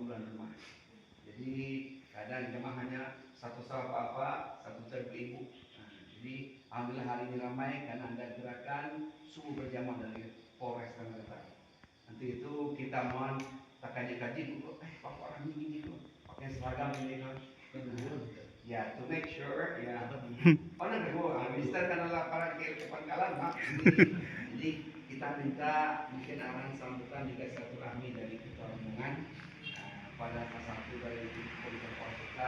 bulan rumah. Jadi kadang jemaah hanya satu saf apa, satu saf ibu. Nah, jadi alhamdulillah hari ini ramai karena ada gerakan subuh berjamaah dari Polres Tangerang Selatan. Nanti itu kita mohon tak kaji dulu, Pak orang ini tuh pakai seragam ini tuh. Ya, to make sure ya. Oh nah, Mister karena para kepangkalan, Pak. Jadi kita minta mungkin arahan sambutan juga silaturahmi dari ketua rombongan pada salah satu dari komite kita.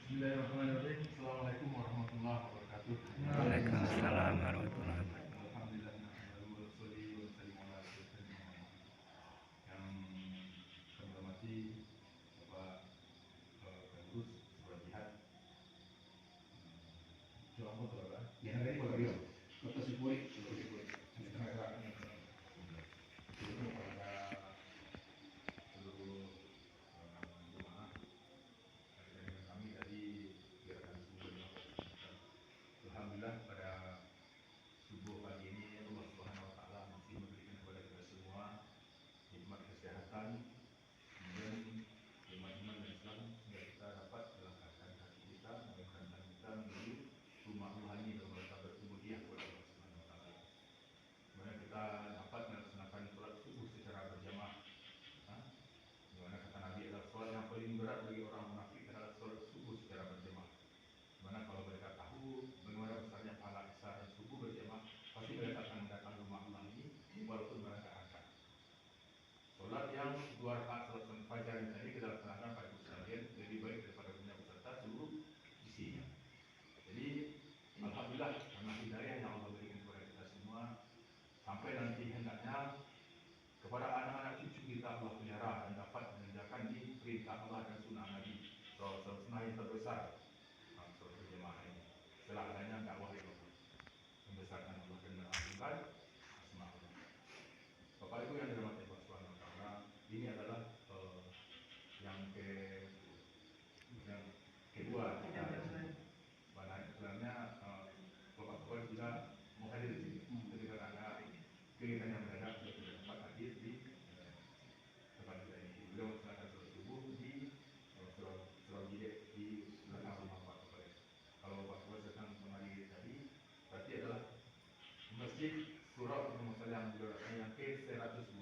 Bismillahirrahmanirrahim. Assalamualaikum warahmatullahi wabarakatuh. Waalaikumsalam warahmatullahi wabarakatuh. Alhamdulillah. Yang kami hormati Bapak Pengurus Surah Jihad Jawa Barat. Ya, ini boleh bilang. Kota Sipuri. Alhamdulillah pada subuh pagi ini Allah Subhanahu wa taala masih memberikan kepada kita semua nikmat kesehatan, kemudian nikmat iman dan Islam sehingga kita dapat melangkahkan kaki kita, melangkahkan kita menuju rumah Allah ini dalam rangka berkemudian kepada Allah Subhanahu wa taala. Dimana kita dapat melaksanakan sholat subuh secara berjamaah. Dimana kata Nabi adalah sholat yang paling berat bagi orang munafik adalah sholat subuh secara berjamaah. Dimana kalau mereka tahu bagaimana besarnya pahala isya dan subuh berjamaah, pasti mereka akan datang ke rumah Allah ini walaupun mereka angkat. Sholat yang 2 rakaat sholat fajar ini tadi kita laksanakan pada sekalian lebih baik daripada punya peserta seluruh isinya. Jadi alhamdulillah karena hidayah yang Allah berikan kepada kita semua sampai nanti hendaknya kepada anak-anak cucu kita Allah pelihara dan dapat mengerjakan di perintah Allah dan sunnah Nabi. Sunnah yang terbesar sholat berjamaah ini. Setelah adanya dakwah yang membesarkan Allah dan mengagungkan asma Allah. Bapak Ibu yang dirahmati Allah Subhanahu wa taala, ini adalah yang kedua kita pada sebenarnya Bapak juga mau hadir di sini. Jadi karena ada keinginan yang mendadak untuk tidak dapat hadir di tempat kita ini. Beliau melaksanakan sholat subuh di Surau Jide di belakang rumah Pak Kapolres. Kalau Pak Kapolres datang kemari tadi, berarti adalah Masjid Surau Musa yang beliau datang yang ke-102.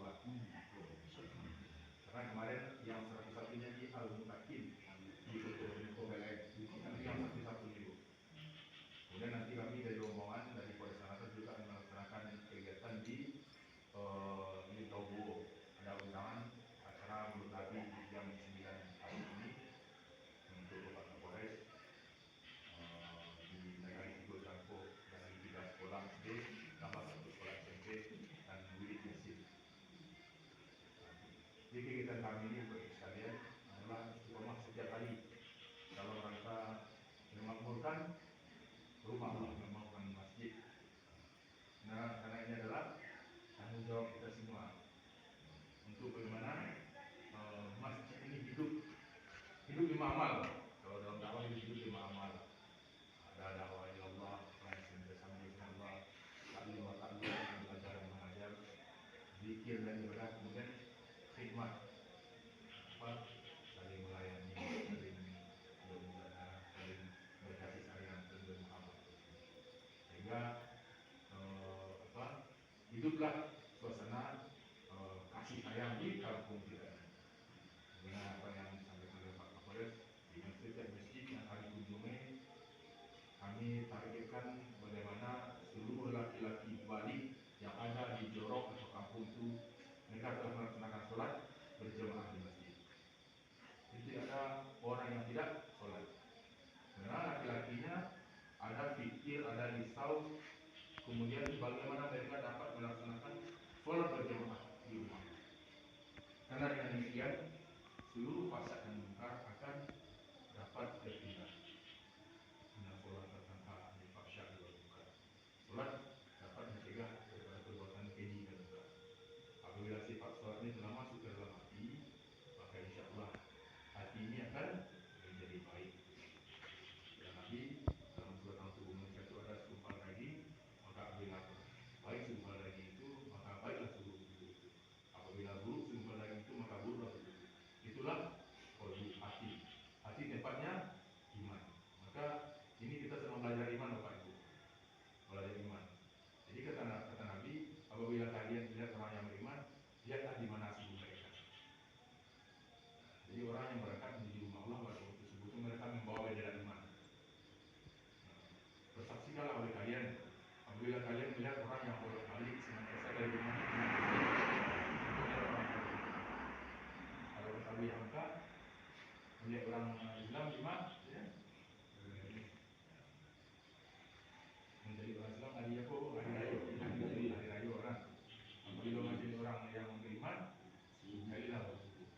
Karena kemarin yang 101-nya di Al-Mutakin di Kobelek, kami yang 101 itu. Kemudian nanti kami dari rombongan dari Polres Tangerang juga akan melaksanakan kegiatan di Togo. Ada undangan acara mulut nabi jam 9 hari ini untuk Bapak Kapolres di negara Tigo Jangko dari 3 sekolah SD, tambah 1 sekolah SMP dan wirid masjid. Jadi kegiatan kami ini untuk sekalian adalah istiqomah setiap hari dalam rangka memakmurkan rumah Allah, memakmurkan masjid. Nah, karena ini adalah tanggung jawab kita semua untuk bagaimana masjid ini hidup lima amal. Kalau dalam dakwah hidup lima amal. Ada dakwah ilallah, bersama dengan Allah, taklim wa ta'lim, belajar dan mengajar, zikir dan ibadah, kemudian khidmat, saling melayani, saling bermudah, saling berkasih sayang, saling bermuhabbah. Sehingga hiduplah suasana kasih sayang di kampung kita. Dengan apa yang disampaikan oleh Pak Kapolres, dengan setiap masjid yang kami kunjungi, kami targetkan bagaimana seluruh laki-laki balik yang ada di Jorok atau kampung itu mereka telah melaksanakan sholat berjamaah di masjid. Jadi tidak ada orang yang tidak sholat. Karena laki-lakinya ada fikir, ada risau, kemudian bagaimana mereka dapat melaksanakan sholat berjamaah di rumah. Karena dengan demikian seluruh fasad dan munkar akan dapat terhindar. Inna sholat tanha anil fahsya'i melihat orang Islam iman, ya. Menjadi orang Islam hari apa? Hari raya. Jadi hari raya orang. Apabila menjadi orang yang beriman, sekalilah bersyukur.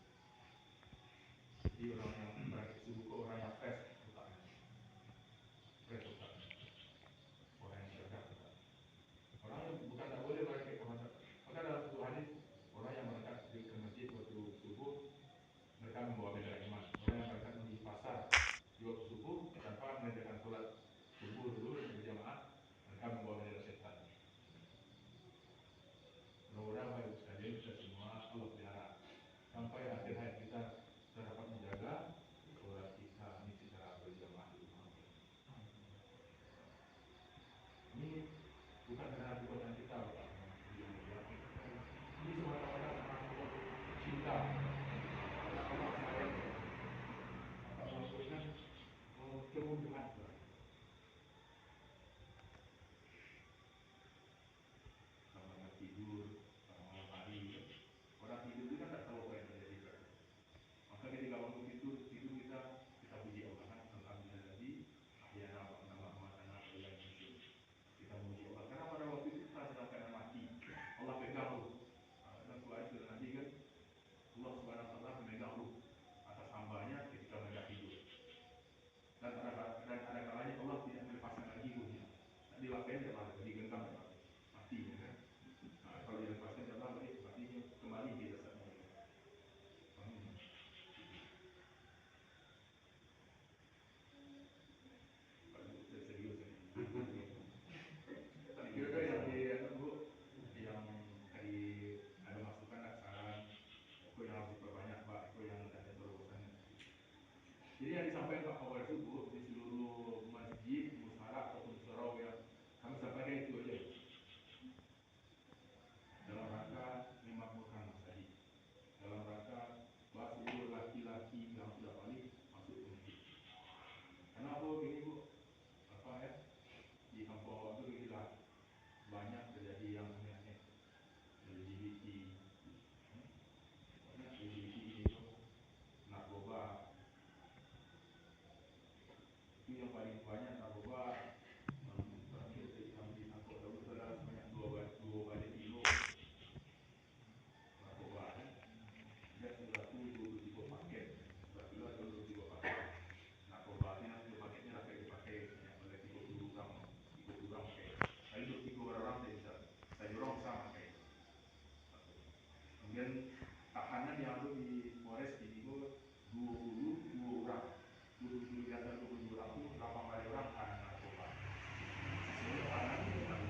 Jadi orang yang berakit subuh ke orang yang fresh otaknya. Fresh otaknya. Orang yang cerdas otaknya. Orang yang bukan tak boleh berakit ke masjid. Maka dalam satu hadis, orang yang berangkat ke masjid waktu subuh, mereka membawa bendera iman. Orang yang berangkat di pasar di waktu subuh tanpa mengerjakan solat subuh dulu berjamaah, mereka membawa bendera setan. Mudah-mudahan Bapak Ibu sekalian kita semua Allah pelihara sampai akhir hayat kita dapat menjaga solat kita ini secara berjamaah di rumah. Ini bukan karena perbuatan kita, Bapak. Ini semata-mata karena cinta. Allah sayang. Allah berikan kemudahan. Sama tidur, malam hari, orang tidur itu kan tak tahu apa yang terjadi. Maka ketika waktu tidur kita puji Allah kan, alhamdulillah tadi ya nama matana Allah kita puji Allah karena pada waktu itu kita sedang keadaan mati, Allah pegang ruh. Dan Quran sudah nanti kan Allah Subhanahu wa taala memegang ruh atas hambanya ketika mereka tidur. Dan ada kalanya Allah tidak melepaskan lagi ruhnya. Tak dilakukan dia malah digenggam mati ya kan. Nah, kalau dilepaskan dia malah matinya kembali dia saat kira-kira yang tadi ada masukan saran itu yang harus diperbanyak Pak, itu yang ada terobosan. Jadi yang disampaikan Pak Kawal Subuh di seluruh masjid, musyawarah ataupun surau yang kami sampaikan itu aja dalam rangka memakmurkan masjid, dalam rangka bahwa seluruh laki-laki yang sudah balik masuk ke masjid. Kenapa begini Bu? Apa ya? Di kampung itu kita banyak terjadi yang aneh-aneh LGBT, banyak LGBT itu narkoba, itu yang paling banyak narkoba. Terakhir yang ditangkap dahulu adalah sebanyak 2 kilo narkoba kan, dan 23 paket, 2 kilo atau 23 paket narkoba. Ini paketnya akan dipakai oleh 30 orang pakai. Kali 23 orang saya dorong sama pakai. Kemudian tahanan yang ada di Polres Bintaro 22 orang. 22 di antara 22 orang itu 8 kali orang tahanan narkoba. Sehingga tahanan tidak.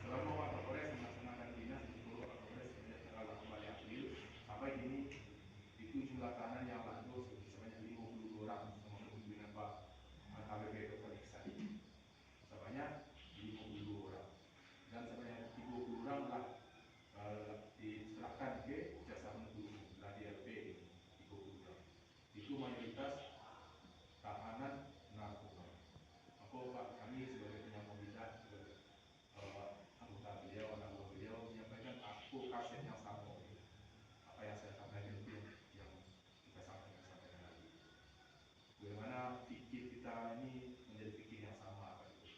Selama Pak Kapolres melaksanakan dinas di seluruh Pak Kapolres sejak tanggal 8 April sampai kini itu jumlah tahanan yang lanjut sebanyak 52 orang sama kepemimpinan Pak AKBP Dr. Iksani sebanyak 52 orang dan sebanyak 30 orang lah diserahkan ke jasa penuntut umum dari LP 30 orang. Itu mayoritas tahanan narkoba. Apa Pak kami sebagai penyambung lidah anggota beliau menyampaikan aku kaset yang sama. Apa yang saya sampaikan itu yang kita sampaikan lagi. Bagaimana fikir kita ini menjadi fikir yang sama Pak itu.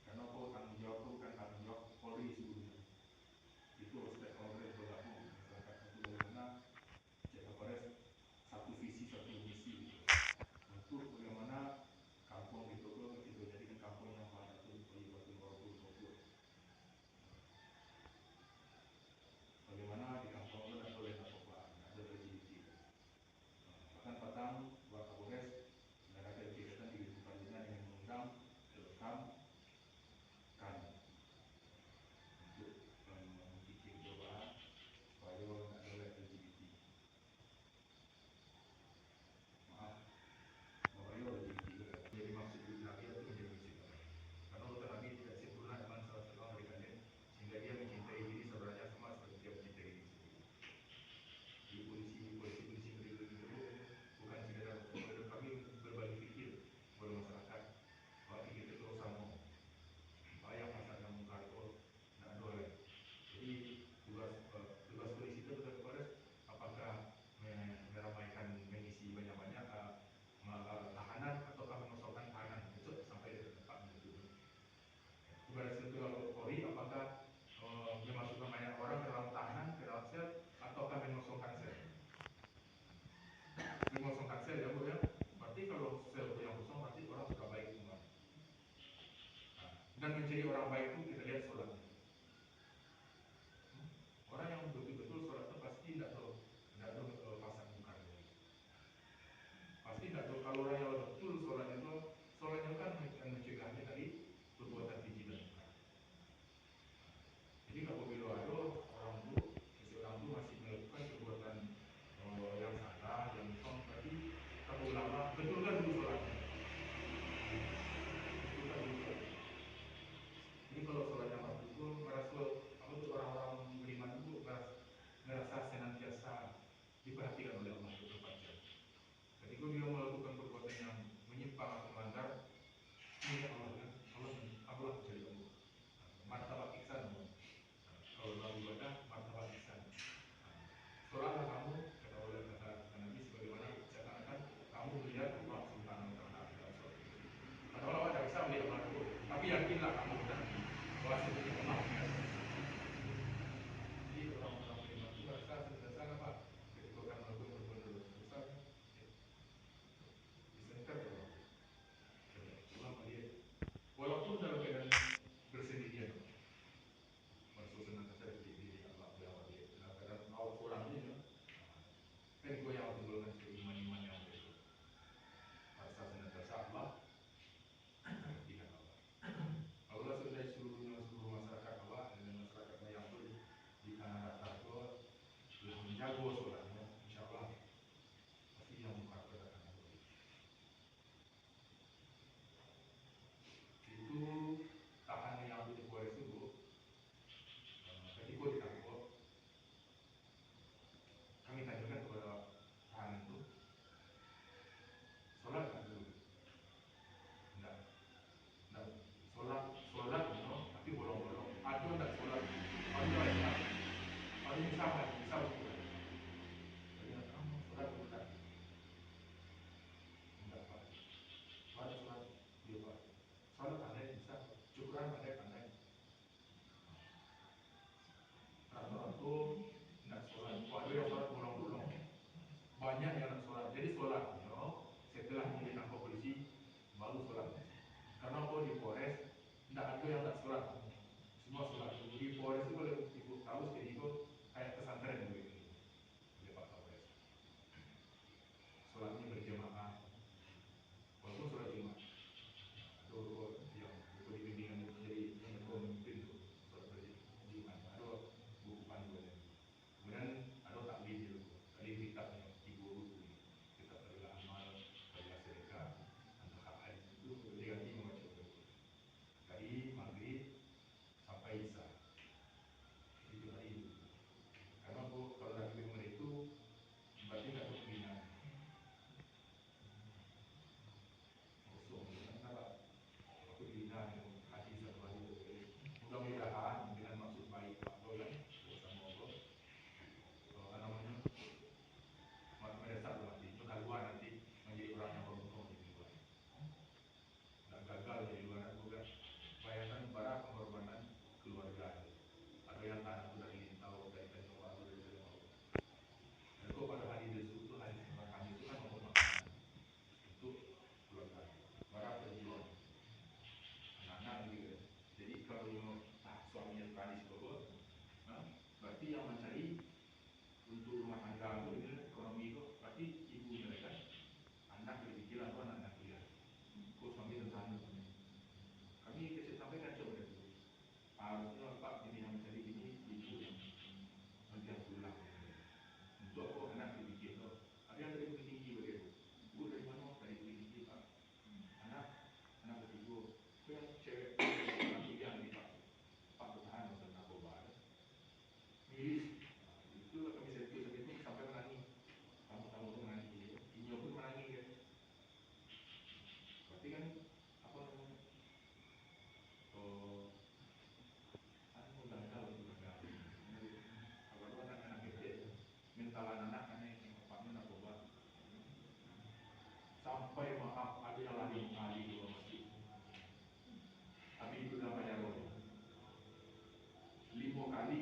Karena tanggung jawab itu bukan tanggung jawab Polri sebelumnya. Itu stakeholder bergabung masyarakat untuk bagaimana Jakarta Polres satu visi satu misi gitu. Untuk bagaimana kampung itu jadikan kampung yang padatun pelibatan walaupun bagaimana di kampung itu tidak boleh narkoba, ada LGBT. Bahkan Patang Bapak Kapolres mengadakan kegiatan di Gedung Parlemen dengan mengundang Telkom kami untuk memiliki perubahan supaya tidak boleh LGBT. Maaf, Bapak Ibu LGBT jadi maksud Nabi itu menjadi prinsip karena kata Nabi tidak sempurna iman salah seorang dari kalian sehingga dia mencintai diri saudaranya sama seperti dia mencintai diri sendiri. Di polisi itu bukan sekedar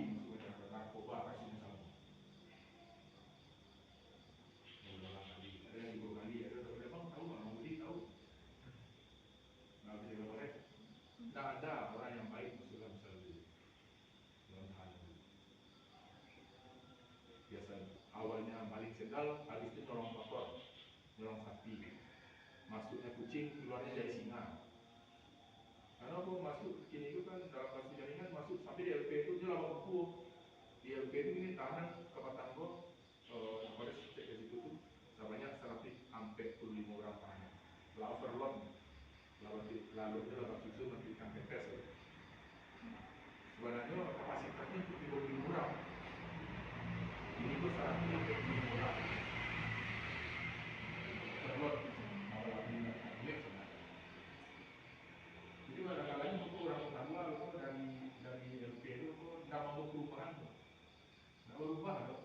masuk ke narkoba kasusnya sama. Berulang kali, ada yang 2 kali, ada yang bang tahu nggak, Budi tahu? Nggak bisa dilaporin. Tidak ada orang yang baik masuk dalam sel itu, dalam hal itu. Biasa awalnya maling sendal, habis itu nyolong motor, nyolong sapi, masuknya kucing, keluarnya dari singa. Karena aku masuk kini itu kan dalam kasus jaringan masuk sampai di LP itu dia lawan buku. Di LP itu ini tahanan ke Batango, pada cek ke situ tuh sebanyak 145 orang tahanan. Lalu overload, lalu dia lawan susu memberikan pepes. Sebenarnya kapasitasnya itu 30 orang. Ini tuh 145 orang. Overload, malah lagi nggak boleh sebenarnya. Jadi kadang-kadang itu orang utama itu dari LP itu nggak mau perubahan, nggak berubah loh.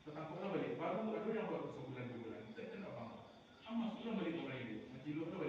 Tetangga balik baru ada yang baru sebulan 2 bulan, kita nggak mau. Masuknya balik mulai itu, menjilo balik.